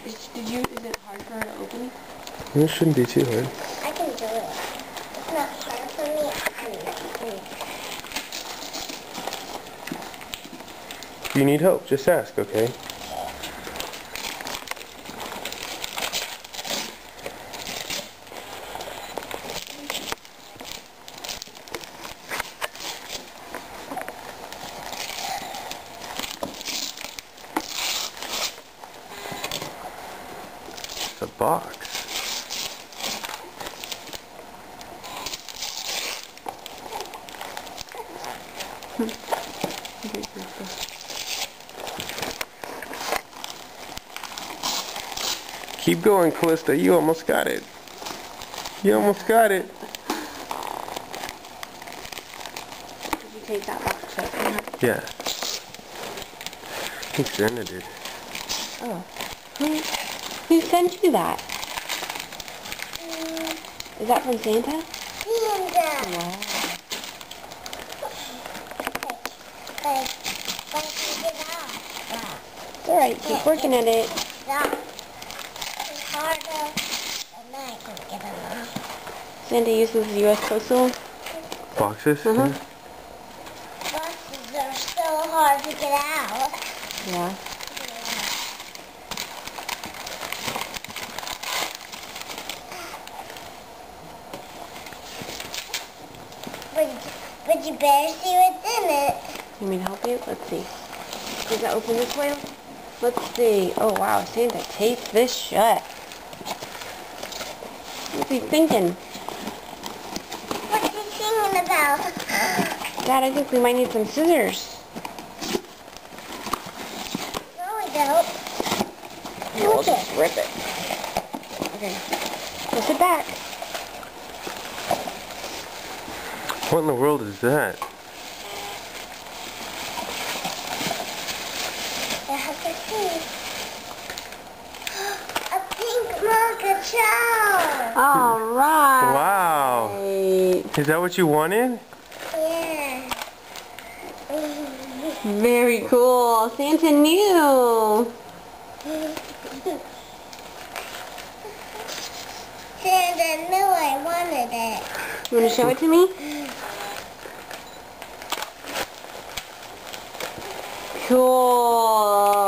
Is it hard for her to open? It shouldn't be too hard. I can do it. It's not hard for me. If you need help, just ask, okay? It's a box. Keep going, Callista. You almost got it. You almost got it. Did you take that box open? Yeah. I think Xana did. Oh. Who sent you that? Is that from Santa? Santa. Wow. It's alright, keep working at it. It's harder than I can get it off. Santa uses U.S. Postal. Boxes? Uh-huh. Yeah. Boxes are so hard to get out. Yeah. But you better see what's in it. You mean help you? Let's see. Does that open this way? Let's see. Oh wow, Santa taped this shut. What's he thinking? What's he singing about? Dad, I think we might need some scissors. No, we don't. Here, we'll just rip it. Okay. Let's sit back. What in the world is that? I have to see. A pink mocha chow. Alright. Wow. Is that what you wanted? Yeah. Very cool. Santa knew. Santa knew I wanted it. You want to show it to me? Cool.